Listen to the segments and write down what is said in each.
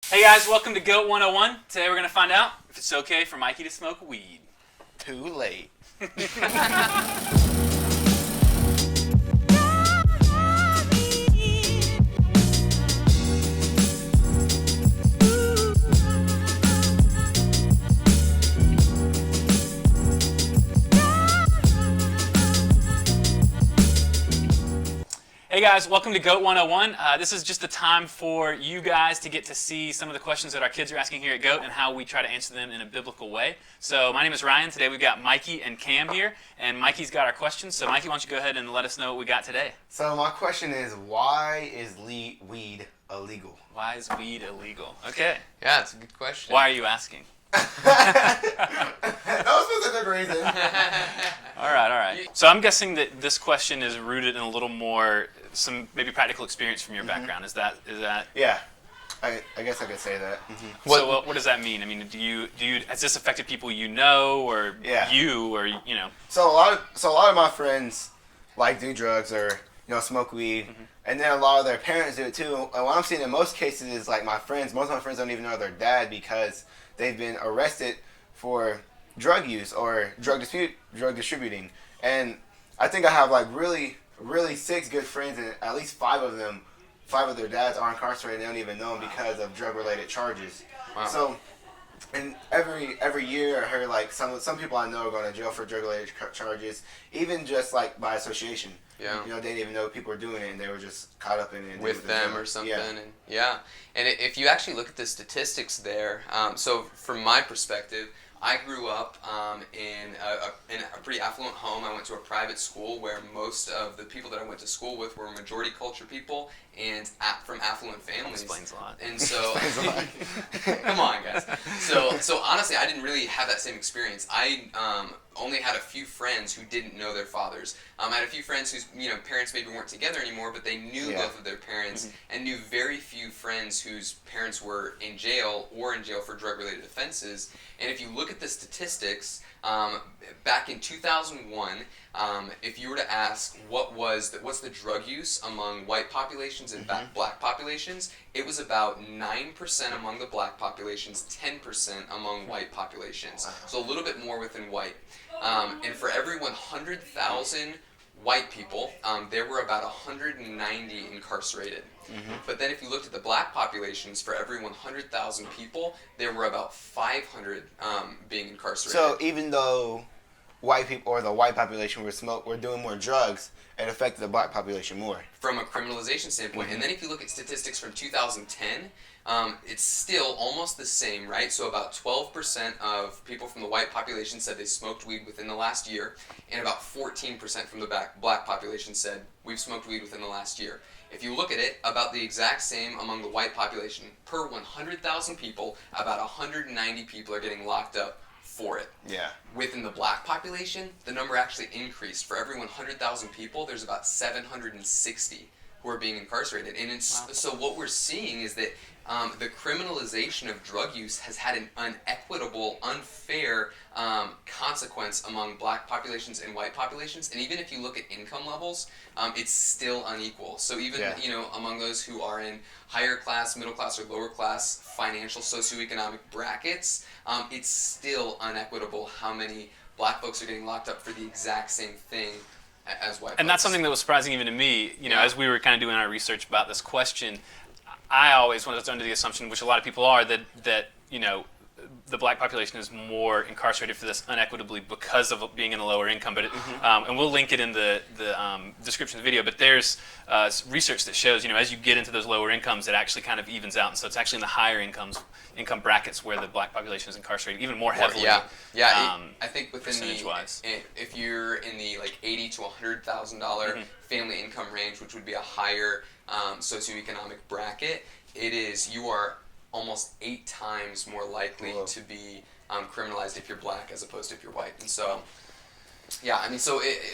Hey guys, welcome to Goat 101. Today we're going to find out if it's okay for Mikey to smoke weed. Too late. Hey guys, welcome to Goat 101. This is just a time for you guys to get to see some of the questions that our kids are asking here at Goat and how we try to answer them in a biblical way. So my name is Ryan. Today we've got Mikey and Cam here, and Mikey's got our questions. So Mikey, why don't you go ahead and let us know what we got today? So my question is, why is weed illegal? Why is weed illegal? Okay. Yeah, it's a good question. Why are you asking? That was a specific reason. All right. So I'm guessing that this question is rooted in a little more, some maybe practical experience from your background. Is that? Yeah, I guess I could say that. Mm-hmm. So what does that mean? I mean, do you has this affected people you know, or you, or you know? So a lot of my friends do drugs or smoke weed, and then a lot of their parents do it too. And what I'm seeing in most cases is most of my friends don't even know their dad because they've been arrested for drug use or drug distributing. And I think I have really 6 good friends, and at least 5 of their dads are incarcerated and they don't even know them because of drug related charges. Wow. So, and every year I heard some people I know are going to jail for drug related charges, even just by association. Yeah. They didn't even know people were doing it, and they were just caught up in it. With them or something. Yeah. And if you actually look at the statistics there, so from my perspective, I grew up in a pretty affluent home. I went to a private school where most of the people that I went to school with were majority culture people and from affluent families. Explains a lot. And so, come on, guys. So honestly, I didn't really have that same experience. I only had a few friends who didn't know their fathers. I had a few friends whose parents maybe weren't together anymore, but they knew both of their parents, and knew very few friends whose parents were in jail or in jail for drug-related offenses. And if you look at the statistics, back in 2001, if you were to ask what's the drug use among white populations and black populations, it was about 9% among the black populations, 10% among white populations. Wow. So a little bit more within white. And for every 100,000 white people, there were about 190 incarcerated. But then if you looked at the black populations, for every 100,000 people, there were about 500 being incarcerated. So even though white people or the white population were doing more drugs, it affected the black population more. From a criminalization standpoint. And then if you look at statistics from 2010, it's still almost the same, right? So about 12% of people from the white population said they smoked weed within the last year, and about 14% from the black population said we've smoked weed within the last year. If you look at it, about the exact same among the white population. Per 100,000 people, about 190 people are getting locked up for it. Yeah. Within the black population, the number actually increased. For every 100,000 people, there's about 760 who are being incarcerated. And so what we're seeing is that the criminalization of drug use has had an unequitable, unfair consequence among black populations and white populations. And even if you look at income levels, it's still unequal. So even among those who are in higher class, middle class, or lower class financial socioeconomic brackets, it's still unequitable how many black folks are getting locked up for the exact same thing as white folks. And that's something that was surprising even to me. As we were kind of doing our research about this question, I always was under the assumption, which a lot of people are, that the black population is more incarcerated for this unequitably because of being in a lower income. But and we'll link it in the description of the video. But there's research that shows, as you get into those lower incomes, it actually kind of evens out. And so it's actually in the higher income brackets where the black population is incarcerated even more heavily. I think within percentage-wise, if you're in the $80,000 to $100,000 family income range, which would be a higher socioeconomic bracket, you are almost 8 times more likely to be criminalized if you're black as opposed to if you're white. And so,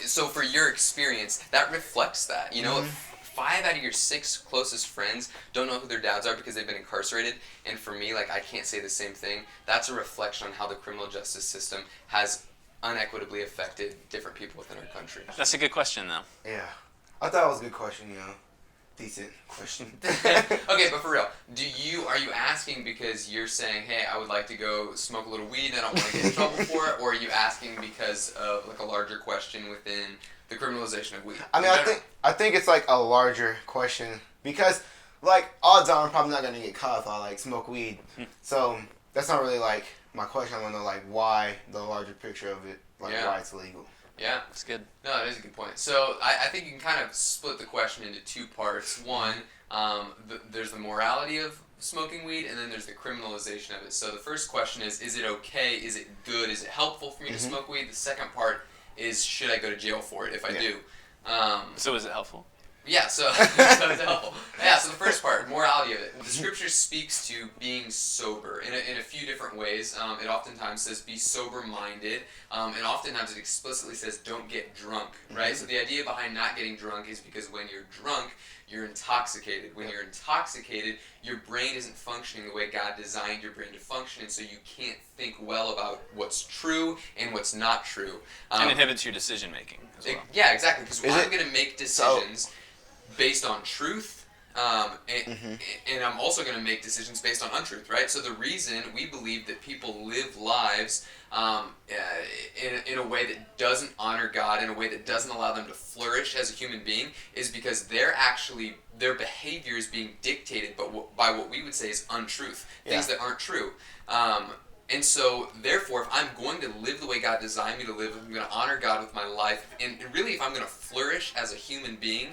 so for your experience, that reflects that. If 5 out of your 6 closest friends don't know who their dads are because they've been incarcerated, and for me, I can't say the same thing, that's a reflection on how the criminal justice system has unequitably affected different people within our country. That's a good question, though. Yeah. I thought it was a good question, Decent question. Okay, but for real, are you asking because you're saying, hey, I would like to go smoke a little weed and I don't want to get in trouble for it, or are you asking because of like a larger question within the criminalization of weed? I mean, I think it's like a larger question because, like, odds are I'm probably not gonna get caught if I like smoke weed. So that's not really like my question. I want to know like why the larger picture of it, like why it's illegal. Yeah, That's good. no, that is a good point. So I think you can kind of split the question into two parts. One, there's the morality of smoking weed, and then there's the criminalization of it. So the first question is it okay? Is it good? Is it helpful for me to smoke weed? The second part is, should I go to jail for it if I do? So is it helpful? Yeah, so so the first part, morality of it. The scripture speaks to being sober in a few different ways. It oftentimes says be sober-minded, and oftentimes it explicitly says don't get drunk, right? So the idea behind not getting drunk is because when you're drunk, you're intoxicated. When you're intoxicated, your brain isn't functioning the way God designed your brain to function, and so you can't think well about what's true and what's not true. And inhibits your decision making as well. Yeah, exactly, because I'm going to make decisions based on truth, and I'm also going to make decisions based on untruth, right? So the reason we believe that people live lives in a way that doesn't honor God, in a way that doesn't allow them to flourish as a human being, is because their behavior is being dictated by what we would say is untruth, things that aren't true. And so, therefore, if I'm going to live the way God designed me to live, if I'm going to honor God with my life, and really if I'm going to flourish as a human being,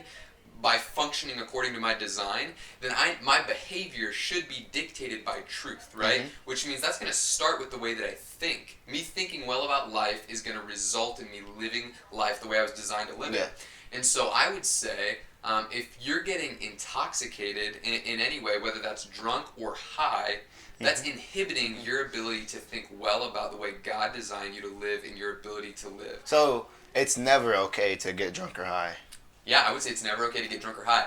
by functioning according to my design, then my behavior should be dictated by truth, right? Which means that's going to start with the way that I think. Me thinking well about life is going to result in me living life the way I was designed to live it. And so I would say, if you're getting intoxicated in any way, whether that's drunk or high, that's inhibiting your ability to think well about the way God designed you to live and your ability to live. So it's never okay to get drunk or high. Yeah, I would say it's never okay to get drunk or high.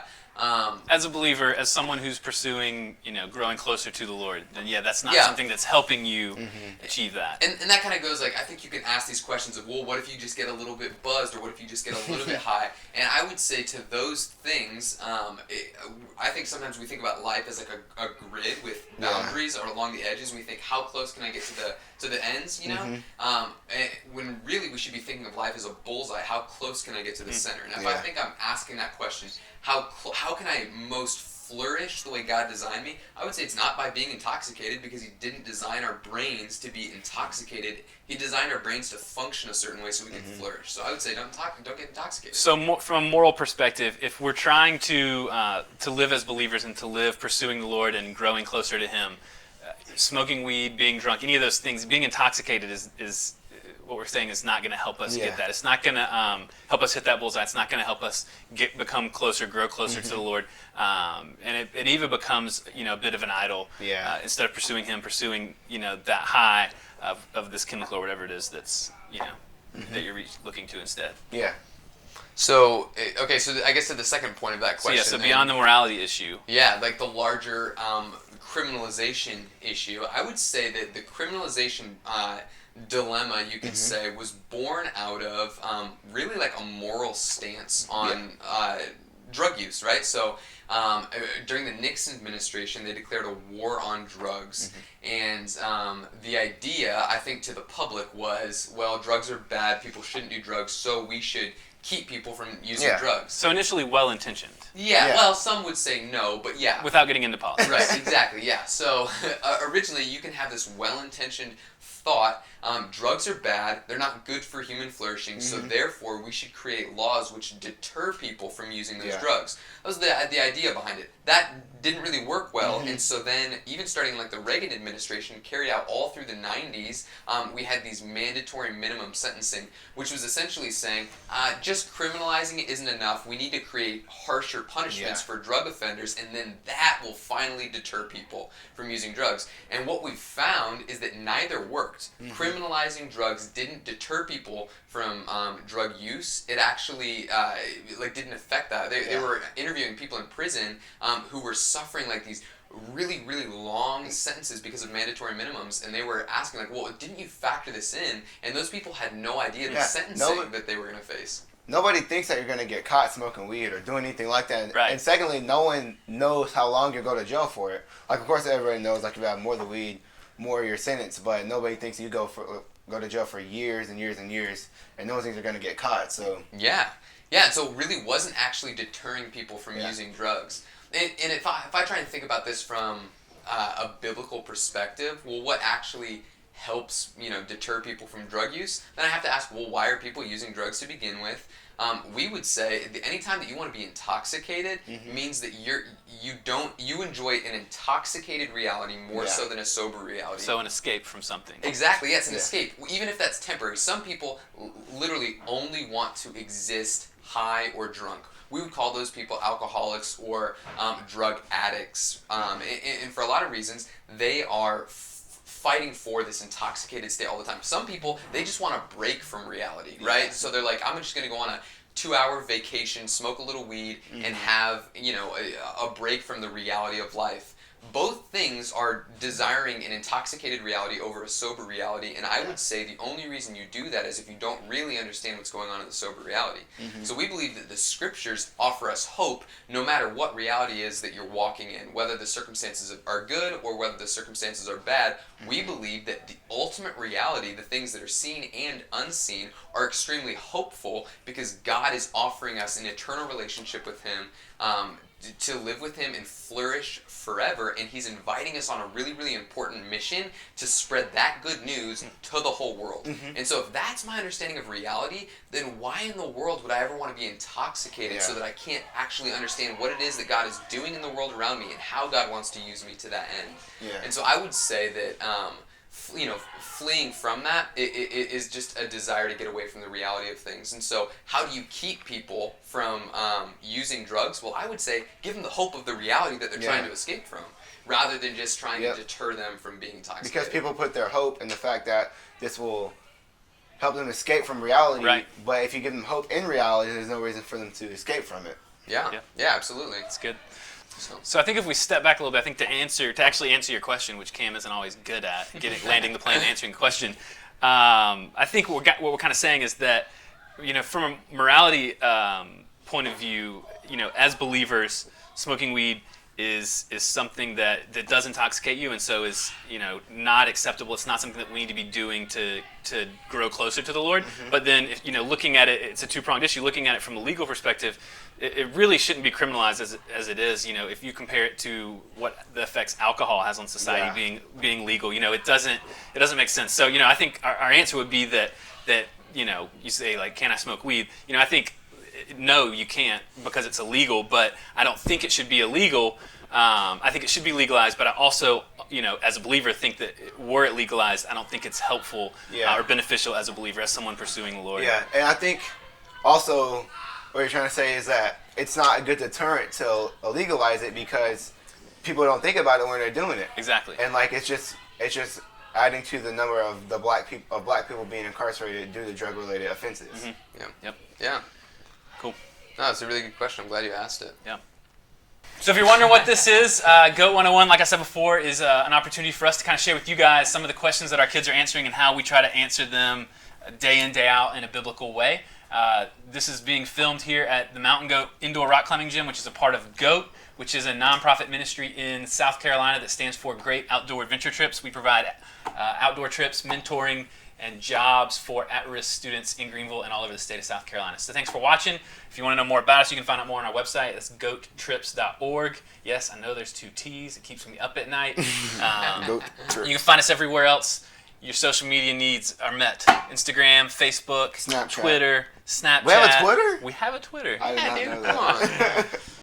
As a believer, as someone who's pursuing, growing closer to the Lord, then that's not something that's helping you achieve that. And that kind of goes like, I think you can ask these questions of, well, what if you just get a little bit buzzed, or what if you just get a little bit high? And I would say to those things, I think sometimes we think about life as like a grid with boundaries or along the edges, and we think, how close can I get to the ends, when really we should be thinking of life as a bullseye. How close can I get to the center? And if I think I'm asking that question, how can I most flourish the way God designed me? I would say it's not by being intoxicated, because He didn't design our brains to be intoxicated. He designed our brains to function a certain way so we can flourish. So I would say don't get intoxicated. So from a moral perspective, if we're trying to live as believers and to live pursuing the Lord and growing closer to Him, smoking weed, being drunk, any of those things, being intoxicated is what we're saying is not going to help us get that. It's not going to help us hit that bullseye. It's not going to help us become closer, grow closer to the Lord. And it even becomes, a bit of an idol. Instead of pursuing Him, pursuing, that high of this chemical or whatever it is that's, that you're looking to instead. Yeah. So, okay, so I guess to the second point of that question. So beyond the morality issue. Yeah, like the larger criminalization issue, I would say that the criminalization dilemma, you could say, was born out of really like a moral stance on drug use, right? So during the Nixon administration, they declared a war on drugs, and the idea, I think, to the public was, well, drugs are bad, people shouldn't do drugs, so we should keep people from using drugs. So initially well-intentioned. Yeah, well, some would say no, but yeah. Without getting into politics. Right, exactly, yeah. So originally you can have this well-intentioned thought, drugs are bad, they're not good for human flourishing, so therefore we should create laws which deter people from using those drugs. That was the idea behind it. That didn't really work well, and so then even starting like the Reagan administration carried out all through the 90s, we had these mandatory minimum sentencing, which was essentially saying just criminalizing it isn't enough, we need to create harsher punishments for drug offenders, and then that will finally deter people from using drugs. And what we've found is that neither worked. Criminalizing drugs didn't deter people from drug use. It actually didn't affect that. They were interviewing people in prison who were suffering like these really, really long sentences because of mandatory minimums, and they were asking like, well, didn't you factor this in? And those people had no idea the sentencing that they were going to face. nobody thinks that you're going to get caught smoking weed or doing anything like that. Right. And secondly, no one knows how long you'll go to jail for it. Like, of course, everybody knows, like, if you have more than weed, more your sentence, but nobody thinks you go to jail for years and years and years, and no one thinks you're going to get caught, so. Yeah, so it really wasn't actually deterring people from using drugs. And if I try and think about this from a biblical perspective, well, what actually helps, deter people from drug use, then I have to ask, well, why are people using drugs to begin with? We would say anytime that you want to be intoxicated means that you enjoy an intoxicated reality more so than a sober reality. So an escape from something. Exactly, yes, an escape. Even if that's temporary. Some people literally only want to exist high or drunk. We would call those people alcoholics or drug addicts. And for a lot of reasons, they are fighting for this intoxicated state all the time. Some people, they just want to break from reality, right? So they're like, I'm just going to go on a 2-hour vacation, smoke a little weed, and have, a break from the reality of life. Both things are desiring an intoxicated reality over a sober reality, and I would say the only reason you do that is if you don't really understand what's going on in the sober reality. So we believe that the scriptures offer us hope no matter what reality is that you're walking in, whether the circumstances are good or whether the circumstances are bad. We believe that the ultimate reality, the things that are seen and unseen, are extremely hopeful because God is offering us an eternal relationship with Him, to live with Him and flourish forever, and He's inviting us on a really, really important mission to spread that good news to the whole world. And so if that's my understanding of reality, then why in the world would I ever want to be intoxicated so that I can't actually understand what it is that God is doing in the world around me and how God wants to use me to that end? And so I would say that fleeing from that is just a desire to get away from the reality of things. And so how do you keep people from using drugs? Well, I would say give them the hope of the reality that they're trying to escape from, rather than just trying to deter them from being intoxicated. Because people put their hope in the fact that this will help them escape from reality, but if you give them hope in reality, there's no reason for them to escape from it. Yeah, absolutely. That's good. So I think if we step back a little bit, I think to actually answer your question, which Cam isn't always good at, landing the plane and answering the question, I think what we're kind of saying is that, from a morality point of view, as believers, smoking weed is something that does intoxicate you, and so is not acceptable. It's not something that we need to be doing to grow closer to the Lord. But then, if, looking at it, it's a two-pronged issue. Looking at it from a legal perspective, it really shouldn't be criminalized as it is. If you compare it to what the effects alcohol has on society being legal, it doesn't make sense. So I think our answer would be that you say, like, can I smoke weed? I think no, you can't, because it's illegal, but I don't think it should be illegal. I think it should be legalized, but I also, as a believer, think that were it legalized, I don't think it's helpful or beneficial as a believer, as someone pursuing the Lord. Yeah, and I think also what you're trying to say is that it's not a good deterrent to legalize it because people don't think about it when they're doing it. Exactly. And like it's just adding to the number of the black people being incarcerated due to drug-related offenses. Yeah. Cool. No, it's a really good question. I'm glad you asked it. Yeah. So if you're wondering what this is, Goat 101, like I said before, is an opportunity for us to kind of share with you guys some of the questions that our kids are answering and how we try to answer them day in, day out in a biblical way. This is being filmed here at the Mountain Goat Indoor Rock Climbing Gym, which is a part of GOAT, which is a nonprofit ministry in South Carolina that stands for Great Outdoor Adventure Trips. We provide outdoor trips, mentoring, and jobs for at-risk students in Greenville and all over the state of South Carolina. So thanks for watching. If you want to know more about us, you can find out more on our website. That's goattrips.org. Yes, I know there's 2 T's. It keeps me up at night. Goat Trips. You can find us everywhere else. Your social media needs are met. Instagram, Facebook, Snapchat. Twitter, Snapchat. We have a Twitter? We have a Twitter. I did not dude, know come that. on.